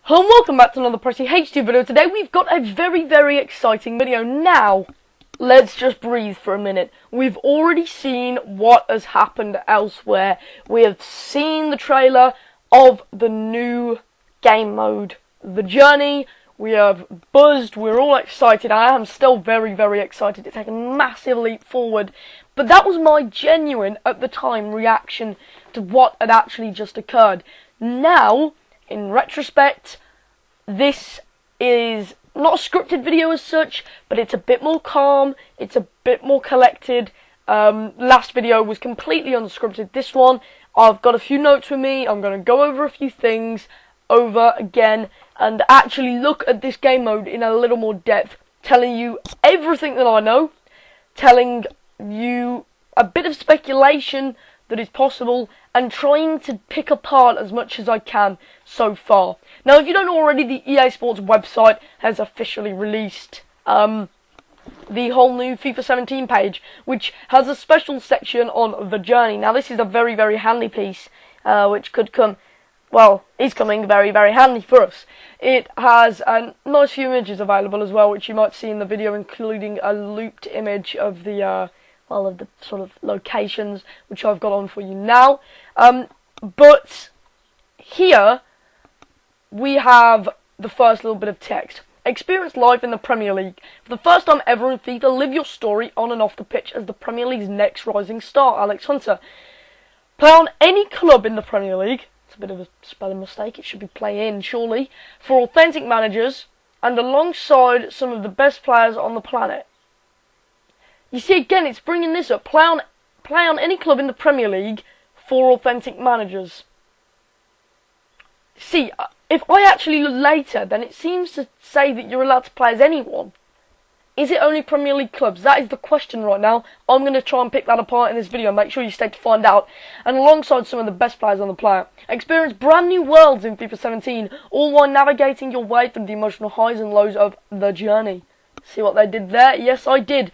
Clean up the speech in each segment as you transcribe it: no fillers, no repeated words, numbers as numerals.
Hello and welcome back to another Pressy HD video. Today we've got a very exciting video. Now, let's just breathe for a minute. We've already seen what has happened elsewhere. We have seen the trailer of the new game mode, The Journey. We have buzzed, we're all excited. I am still very excited. It's taken a massive leap forward. But that was my genuine, at the time, reaction to what had actually just occurred. Now, in retrospect, this is not a scripted video as such, but it's a bit more calm, it's a bit more collected. Last video was completely unscripted. This one, I've got a few notes with me, I'm going to go over a few things over again, and actually look at this game mode in a little more depth, telling you everything that I know, telling you a bit of speculation that is possible, and trying to pick apart as much as I can so far. Now, if you don't know already, the EA Sports website has officially released the whole new FIFA 17 page, which has a special section on The Journey. Now, this is a very handy piece, which could come, well, is coming very handy for us. It has a nice few images available as well, which you might see in the video, including a looped image of the of the sort of locations, which I've got on for you now. But here we have the first little bit of text. Experience life in the Premier League. For the first time ever in FIFA, live your story on and off the pitch as the Premier League's next rising star, Alex Hunter. Play on any club in the Premier League. It's a bit of a spelling mistake. It should be play in, surely. For authentic managers and alongside some of the best players on the planet. You see, again, it's bringing this up. Play on any club in the Premier League for authentic managers. See, if I actually look later, then it seems to say that you're allowed to play as anyone. Is it only Premier League clubs? That is the question right now. I'm going to try and pick that apart in this video. Make sure you stay to find out. And alongside some of the best players on the planet. Experience brand new worlds in FIFA 17, all while navigating your way through the emotional highs and lows of The Journey. See what they did there? Yes, I did.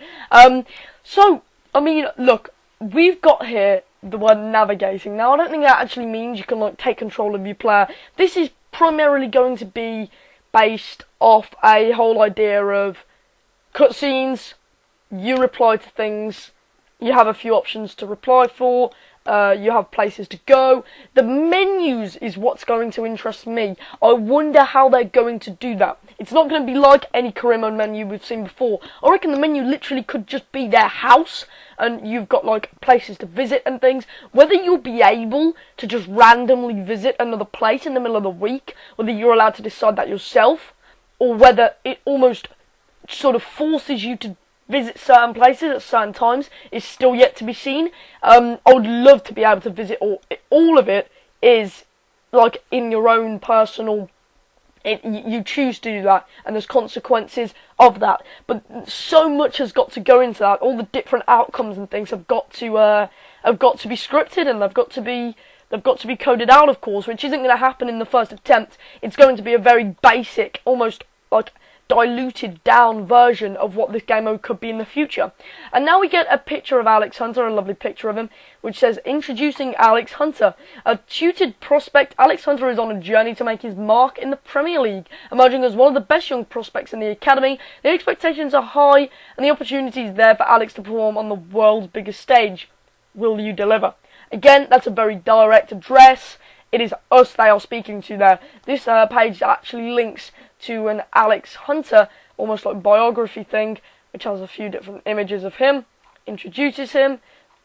So, I mean, look, we've got here the word navigating. Now, I don't think that actually means you can, like, take control of your player. This is primarily going to be based off a whole idea of cutscenes. You reply to things. You have a few options to reply for. You have places to go. The menus is what's going to interest me. I wonder how they're going to do that. It's not going to be like any career mode menu we've seen before. I reckon the menu literally could just be their house, and you've got like places to visit and things. Whether you'll be able to just randomly visit another place in the middle of the week, whether you're allowed to decide that yourself, or whether it almost sort of forces you to visit certain places at certain times, is still yet to be seen. I would love to be able to visit all of it is like in your own personal. You choose to do that, and there's consequences of that. But so much has got to go into that. All the different outcomes and things have got to be scripted, and they've got to be coded out, of course, which isn't going to happen in the first attempt. It's going to be a very basic, almost like diluted down version of what this game mode could be in the future. And now we get a picture of Alex Hunter, a lovely picture of him, which says, introducing Alex Hunter. A tutored prospect, Alex Hunter is on a journey to make his mark in the Premier League. Emerging as one of the best young prospects in the academy, the expectations are high and the opportunities there for Alex to perform on the world's biggest stage. Will you deliver? Again, that's a very direct address. It is us they are speaking to there. This page actually links to an Alex Hunter, almost like biography thing, which has a few different images of him, introduces him,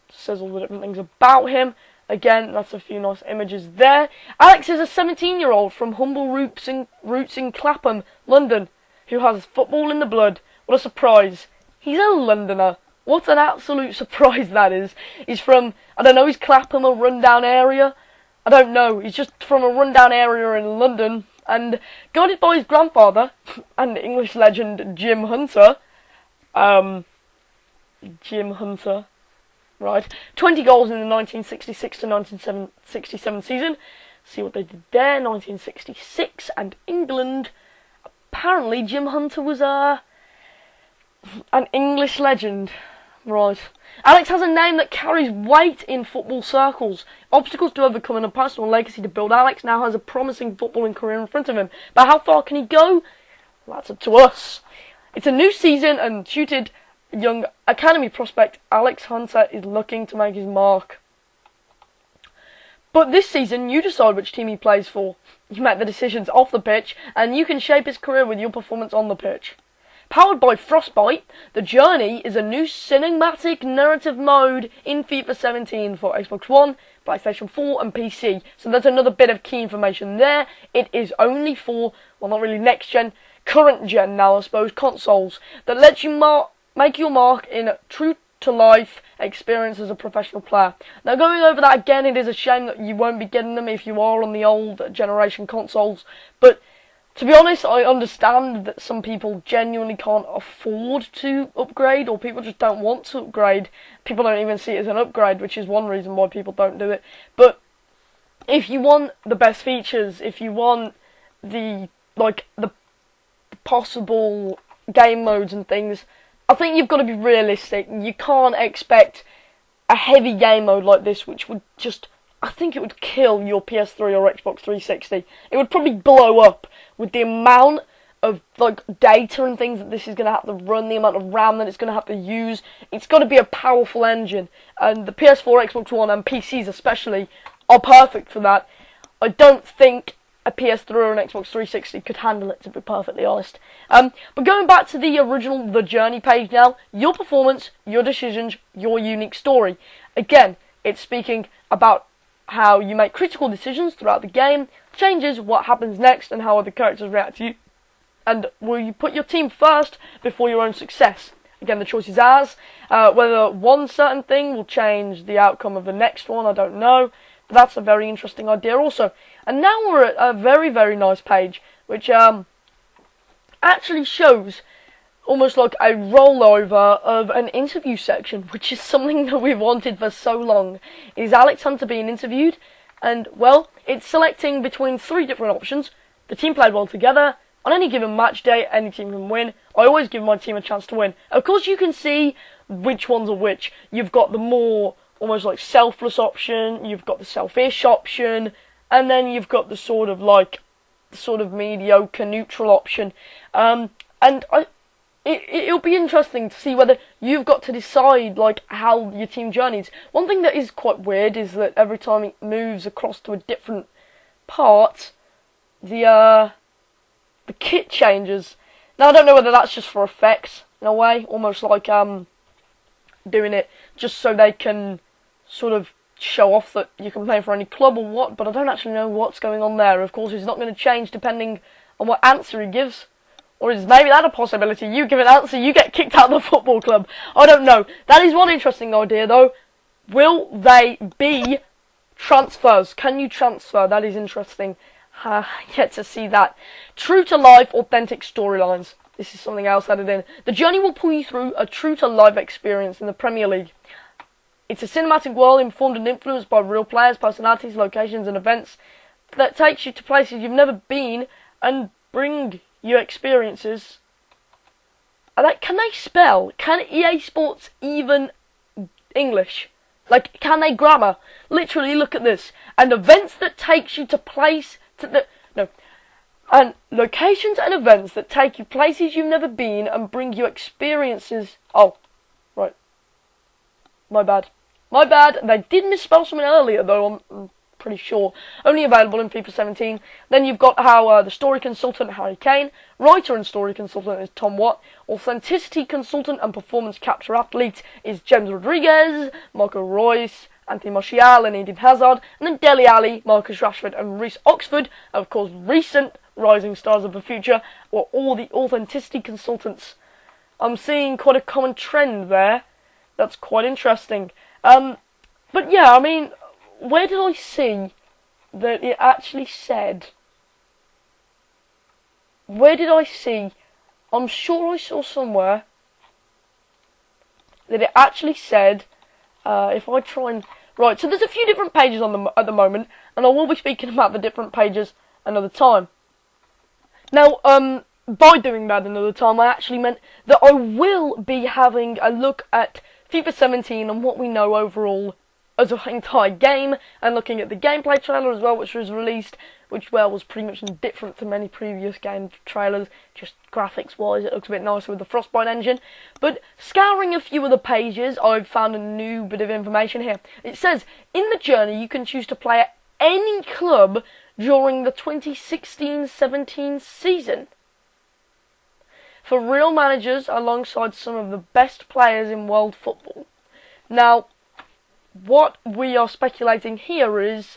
says all the different things about him. Again, that's a few nice images there. Alex is a 17-year-old from humble roots in Clapham, London, who has football in the blood. What a surprise. He's a Londoner. What an absolute surprise that is. He's from, I don't know, is Clapham a rundown area? I don't know. He's just from a rundown area in London, and guided by his grandfather and English legend Jim Hunter. Jim Hunter, right? 20 goals in the 1966 to 1967 season. See what they did there, 1966, and England. Apparently Jim Hunter was an English legend. Right. Alex has a name that carries weight in football circles. Obstacles to overcome and a personal legacy to build. Alex now has a promising footballing career in front of him. But how far can he go? Well, that's up to us. It's a new season, and tutored young academy prospect Alex Hunter is looking to make his mark. But this season, you decide which team he plays for. You make the decisions off the pitch, and you can shape his career with your performance on the pitch. Powered by Frostbite, The Journey is a new cinematic narrative mode in FIFA 17 for Xbox One, PlayStation 4 and PC. So there's another bit of key information there. It is only for, well, not really next gen, current gen now I suppose, consoles, that lets you make your mark in true to life experience as a professional player. Now, going over that again, it is a shame that you won't be getting them if you are on the old generation consoles, but to be honest, I understand that some people genuinely can't afford to upgrade, or people just don't want to upgrade. People don't even see it as an upgrade, which is one reason why people don't do it. But if you want the best features, if you want the possible game modes and things, I think you've got to be realistic. You can't expect a heavy game mode like this, which would just, I think it would kill your PS3 or Xbox 360. It would probably blow up with the amount of data and things that this is going to have to run, the amount of RAM that it's going to have to use. It's got to be a powerful engine, and the PS4, Xbox One and PCs especially are perfect for that. I don't think a PS3 or an Xbox 360 could handle it, to be perfectly honest. But going back to the original The Journey page now, your performance, your decisions, your unique story. Again, it's speaking about how you make critical decisions throughout the game, changes what happens next and how other characters react to you, and will you put your team first before your own success. Again, the choice is ours. Whether one certain thing will change the outcome of the next one, I don't know. But that's a very interesting idea also. And now we're at a very, very nice page, which actually shows almost like a rollover of an interview section, which is something that we've wanted for so long. Is Alex Hunter being interviewed? And, well, it's selecting between 3 different options. The team played well together. On any given match day, any team can win. I always give my team a chance to win. Of course, you can see which ones are which. You've got the more almost like selfless option, you've got the selfish option, and then you've got the sort of mediocre neutral option. It'll be interesting to see whether you've got to decide how your team journeys. One thing that is quite weird is that every time it moves across to a different part, the kit changes. Now I don't know whether that's just for effects in a way, almost like doing it just so they can sort of show off that you can play for any club or what, but I don't actually know what's going on there. Of course, it's not going to change depending on what answer he gives. Or is maybe that a possibility? You give an answer, you get kicked out of the football club. I don't know. That is one interesting idea, though. Will they be transfers? Can you transfer? That is interesting. Yet to see that. True-to-life, authentic storylines. This is something else added in. The journey will pull you through a true-to-life experience in the Premier League. It's a cinematic world informed and influenced by real players, personalities, locations and events that takes you to places you've never been and bring you experiences. Can they spell? Can EA Sports even English? Can they grammar? Literally, look at this. And events that takes you to and locations and events that take you places you've never been and bring you experiences. Oh, right. My bad. They did misspell something earlier, though, I'm pretty sure. Only available in FIFA 17. Then you've got how the story consultant, Harry Kane. Writer and story consultant is Tom Watt. Authenticity consultant and performance capture athlete is James Rodriguez, Marco Reus, Anthony Martial and Eden Hazard. And then Dele Alli, Marcus Rashford and Reece Oxford. And of course, recent rising stars of the future were all the authenticity consultants. I'm seeing quite a common trend there. That's quite interesting. But yeah, I mean, where did I see that it actually said? Where did I see? I'm sure I saw somewhere that it actually said, if I try and... Right, so there's a few different pages at the moment, and I will be speaking about the different pages another time. Now, by doing that another time, I actually meant that I will be having a look at FIFA 17 and what we know overall as an entire game, and looking at the gameplay trailer as well, which was released, which was pretty much different to many previous game trailers, just graphics wise. It looks a bit nicer with the Frostbite engine. But scouring a few of the pages, I've found a new bit of information here. It says, in the journey you can choose to play at any club during the 2016-17 season. For real managers alongside some of the best players in world football. Now, what we are speculating here is,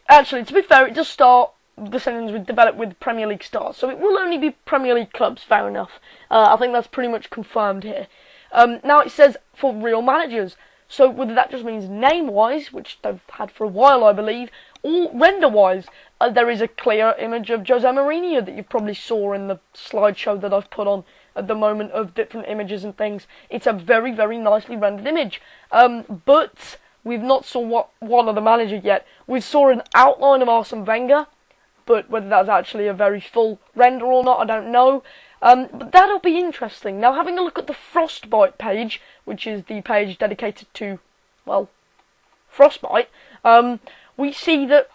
actually, to be fair, it does start, the sentence was developed with Premier League stars, so it will only be Premier League clubs, fair enough. I think that's pretty much confirmed here. Now it says for real managers, so whether that just means name-wise, which they've had for a while, I believe, or render-wise, there is a clear image of Jose Mourinho that you probably saw in the slideshow that I've put on at the moment of different images and things. It's a very, very nicely rendered image. But we've not saw one of the manager yet. We saw an outline of Arsene Wenger, but whether that's actually a very full render or not, I don't know. But that'll be interesting. Now, having a look at the Frostbite page, which is the page dedicated to, well, Frostbite, we see that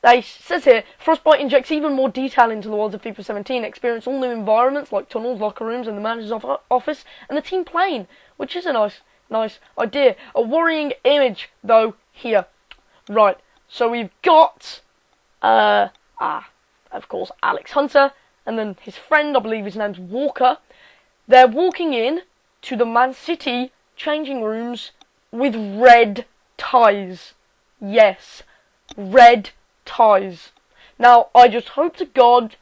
it says here, Frostbite injects even more detail into the world of FIFA 17, experience all new environments like tunnels, locker rooms, and the manager's office, and the team plane, which is a nice idea. A worrying image, though, here. Right, so we've got, of course, Alex Hunter, and then his friend, I believe his name's Walker. They're walking in to the Man City changing rooms with red ties. Yes, red ties. Now, I just hope to God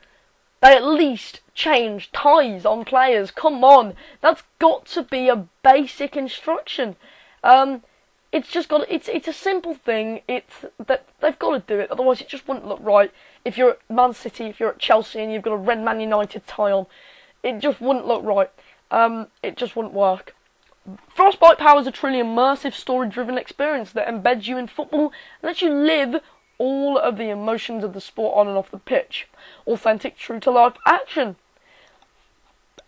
they at least change ties on players. Come on, that's got to be a basic instruction. It's just got. It's a simple thing. It's that they've got to do it. Otherwise, it just wouldn't look right. If you're at Man City, if you're at Chelsea, and you've got a red Man United tie on, it just wouldn't look right. It just wouldn't work. Frostbite powers a truly immersive, story-driven experience that embeds you in football and lets you live all of the emotions of the sport on and off the pitch. Authentic, true-to-life action.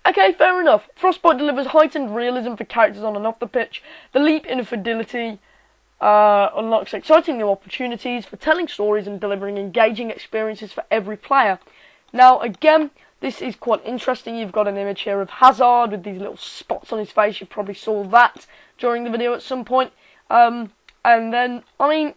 Okay, fair enough. Frostbite delivers heightened realism for characters on and off the pitch. The leap in fidelity unlocks exciting new opportunities for telling stories and delivering engaging experiences for every player. Now, again, this is quite interesting. You've got an image here of Hazard with these little spots on his face. You probably saw that during the video at some point. And then, I mean,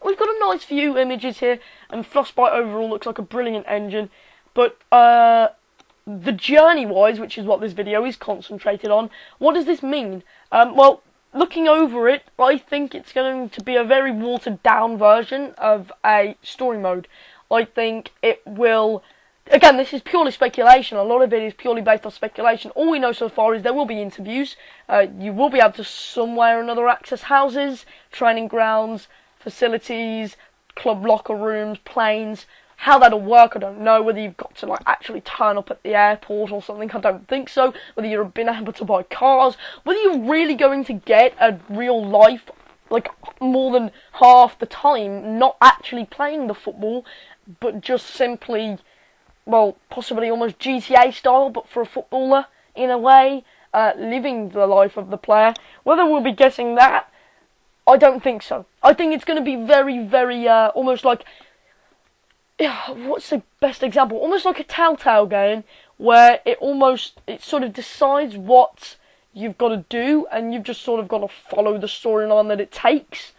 we've got a nice few images here, and Frostbite overall looks like a brilliant engine. But the journey-wise, which is what this video is concentrated on, what does this mean? Well, looking over it, I think it's going to be a very watered-down version of a story mode. I think it will. Again, this is purely speculation. A lot of it is purely based on speculation. All we know so far is there will be interviews. You will be able to somewhere or another access houses, training grounds, facilities, club locker rooms, planes. How that'll work, I don't know. Whether you've got to actually turn up at the airport or something, I don't think so. Whether you've been able to buy cars, whether you're really going to get a real life, more than half the time, not actually playing the football, but just simply, well, possibly almost GTA style, but for a footballer, in a way, living the life of the player. Whether we'll be getting that, I don't think so. I think it's going to be very, very, almost like, what's the best example? Almost like a Telltale game, where it sort of decides what you've got to do, and you've just sort of got to follow the storyline that it takes.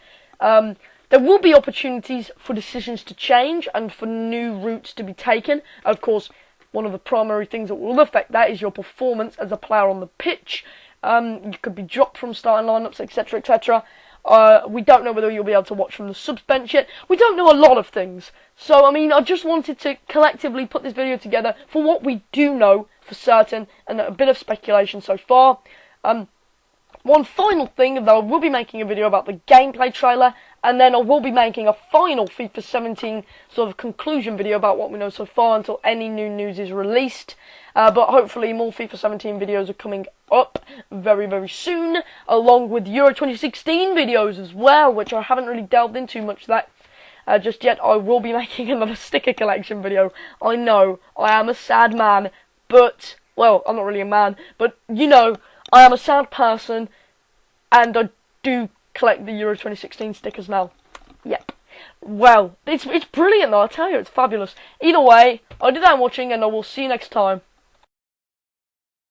There will be opportunities for decisions to change and for new routes to be taken. Of course, one of the primary things that will affect that is your performance as a player on the pitch. You could be dropped from starting lineups, etc., etc. We don't know whether you'll be able to watch from the subs bench yet. We don't know a lot of things. So, I mean, I just wanted to collectively put this video together for what we do know for certain and a bit of speculation so far. One final thing, though, I will be making a video about the gameplay trailer, and then I will be making a final FIFA 17 sort of conclusion video about what we know so far until any new news is released. But hopefully more FIFA 17 videos are coming up very, very soon, along with Euro 2016 videos as well, which I haven't really delved into much that just yet. I will be making another sticker collection video. I know, I am a sad man, but, well, I'm not really a man, but, you know, I am a sad person, and I do collect the Euro 2016 stickers now. Yep. Well, it's brilliant though, I tell you, it's fabulous. Either way, I did that watching, and I will see you next time.